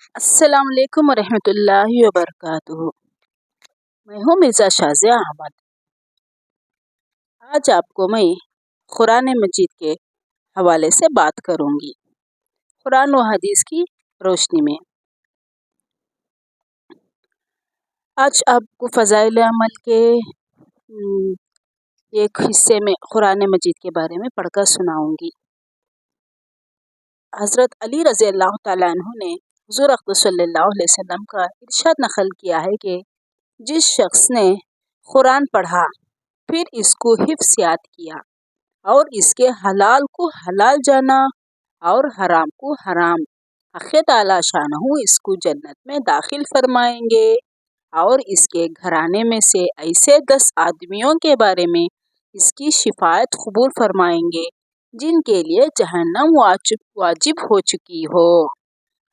السلام علیکم ورحمۃ اللہ وبرکاتہ۔ میں ہوں مرزا شازیہ احمد۔ آج آپ کو میں قرآن مجید کے حوالے سے بات کروں گی، قرآن و حدیث کی روشنی میں۔ آج آپ کو فضائل عمل کے ایک حصے میں قرآن مجید کے بارے میں پڑھ کر سناؤں گی۔ حضرت علی رضی اللہ تعالیٰ عنہ نے حضور اقدس صلی اللہ علیہ وسلم کا ارشاد نقل کیا ہے کہ جس شخص نے قرآن پڑھا پھر اس کو حفظ یاد کیا اور اس کے حلال کو حلال جانا اور حرام کو حرام، حق تعالی شانہ اس کو جنت میں داخل فرمائیں گے اور اس کے گھرانے میں سے ایسے 10 آدمیوں کے بارے میں اس کی شفاعت قبول فرمائیں گے جن کے لیے جہنم واجب ہو چکی ہو۔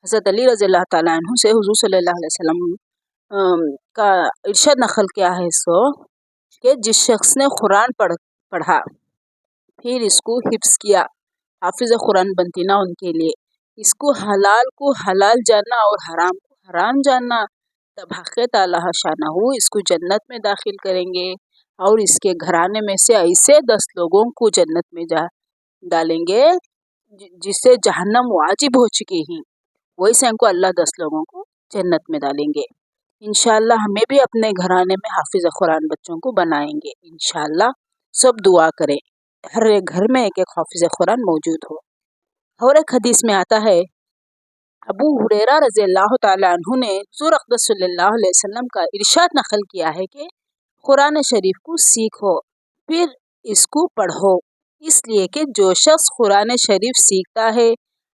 حضرت علی رضی اللہ تعالیٰ عنہ سے حضور صلی اللہ علیہ وسلم کا ارشاد نقل کیا ہے کہ جس شخص نے قرآن پڑھا پھر اس کو حفظ کیا، حافظ قرآن بنتی نا ان کے لیے، اس کو حلال جاننا اور حرام کو حرام جاننا، تب حق تعالی شانہ اس کو جنت میں داخل کریں گے اور اس کے گھرانے میں سے ایسے 10 لوگوں کو جنت میں ڈالیں گے جس سے جہنم واجب ہو چکی ہیں، ویسے ان کو اللہ 10 لوگوں کو جنت میں ڈالیں گے۔ انشاءاللہ ہمیں بھی اپنے گھرانے میں حافظ قرآن بچوں کو بنائیں گے۔ انشاءاللہ سب دعا کریں، ہر ایک گھر میں ایک حافظ قرآن موجود ہو۔ اور ایک حدیث میں آتا ہے، ابو ہریرہ رضی اللہ تعالیٰ عنہ نے حضور اقدس صلی اللہ علیہ وسلم کا ارشاد نقل کیا ہے کہ قرآن شریف کو سیکھو پھر اس کو پڑھو، اس لیے کہ جو شخص قرآن شریف سیکھتا ہے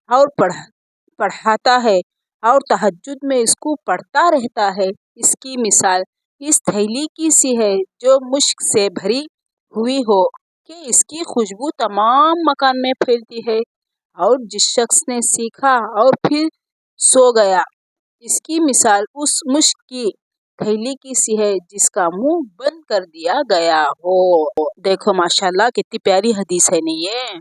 اور پڑھاتا ہے اور تہجد میں اس کو پڑھتا رہتا ہے، اس کی مثال اس تھیلی کی سی ہے جو مشک سے بھری ہوئی ہو کہ اس کی خوشبو تمام مکان میں پھیلتی ہے، اور جس شخص نے سیکھا اور پھر سو گیا، اس کی مثال اس مشک کی تھیلی کی سی ہے جس کا منہ بند کر دیا گیا ہو۔ دیکھو ماشاءاللہ کتنی پیاری حدیث ہے نہیں یہ۔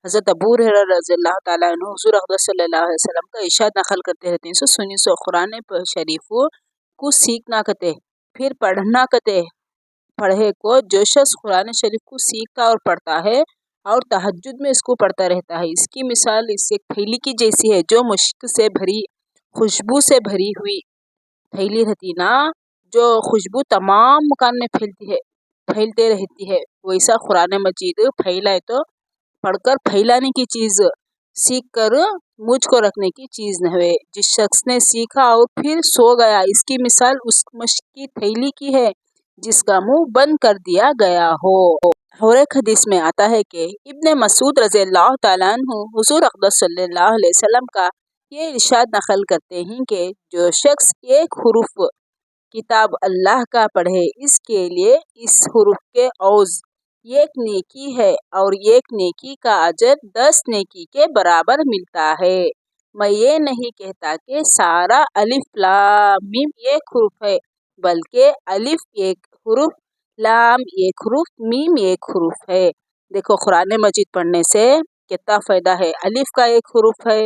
حضرت ابو ہریرہ رضی اللہ تعالیٰ عنہ حضور اقدس صلی اللہ علیہ وسلم کا ارشاد نقل کرتے رہتے ہیں، سنی قرآن شریف کو سیکھنا کہتے پھر پڑھنا کہتے، پڑھے کو جو شخص قرآن شریف کو سیکھتا اور پڑھتا ہے اور تہجد میں اس کو پڑھتا رہتا ہے، اس کی مثال اس ایک تھیلی کی جیسی ہے جو مشک سے بھری، خوشبو سے بھری ہوئی تھیلی رہتی نا، جو خوشبو تمام مکان میں پھیلتے رہتی ہے، ویسا قرآن مجید پھیلائے تو پڑھ کر پھیلانے کی چیز، سیکھ کر مجھ کو رکھنے کی چیز نہ ہوئے۔ جس شخص نے سیکھا اور پھر سو گیا، اس کی مثال اس مشک کی تھیلی کی ہے جس کا منہ بند کر دیا گیا ہو۔ اور ایک حدیث میں آتا ہے کہ ابن مسعود رضی اللہ تعالیٰ عنہ حضور اقدس صلی اللہ علیہ وسلم کا یہ ارشاد نقل کرتے ہیں کہ جو شخص ایک حرف کتاب اللہ کا پڑھے، اس کے لیے اس حرف کے عوض ایک نیکی ہے اور ایک نیکی کا اجر 10 نیکی کے برابر ملتا ہے۔ میں یہ نہیں کہتا کہ سارا الف لام میم ایک حرف ہے، بلکہ الف ایک حرف، لام ایک حرف، میم ایک حرف ہے۔ دیکھو قرآن مجید پڑھنے سے کتنا فائدہ ہے، الف کا ایک حرف ہے،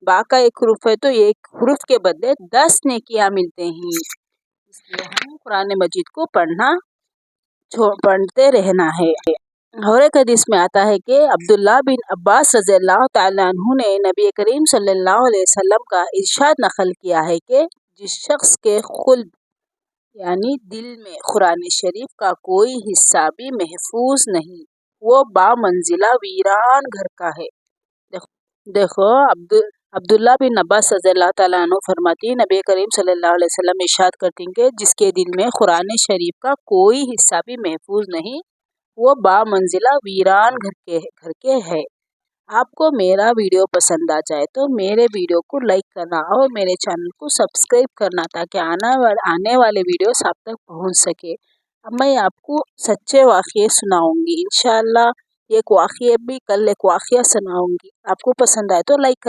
با کا ایک حرف ہے تو ایک حرف کے بدلے 10 نیکیاں ملتے ہیں، اس لیے ہم قرآن مجید کو پڑھتے رہنا ہے۔ اور ایک حدیث میں آتا ہے کہ عبداللہ بن عباس رضی اللہ تعالیٰ عنہ نے نبی کریم صلی اللہ علیہ وسلم کا ارشاد نقل کیا ہے کہ جس شخص کے قلب یعنی دل میں قرآن شریف کا کوئی حصہ بھی محفوظ نہیں، وہ بامنزلہ ویران گھر کا ہے۔ دیکھو عبداللہ بن عباس رضی اللہ تعالیٰ عنہ فرماتی، نبی کریم صلی اللہ علیہ وسلم ارشاد کرتے ہیں کہ جس کے دل میں قرآن شریف کا کوئی حصہ بھی محفوظ نہیں، وہ بامنزلہ ویران گھر کے ہے۔ آپ کو میرا ویڈیو پسند آ جائے تو میرے ویڈیو کو لائک کرنا اور میرے چینل کو سبسکرائب کرنا تاکہ آنے والے ویڈیوز آپ تک پہنچ سکے۔ اب میں آپ کو سچے واقعے سناؤں گی، انشاءاللہ ایک واقعہ بھی کل ایک واقعہ سناؤں گی، آپ کو پسند آئے تو لائک کرنا۔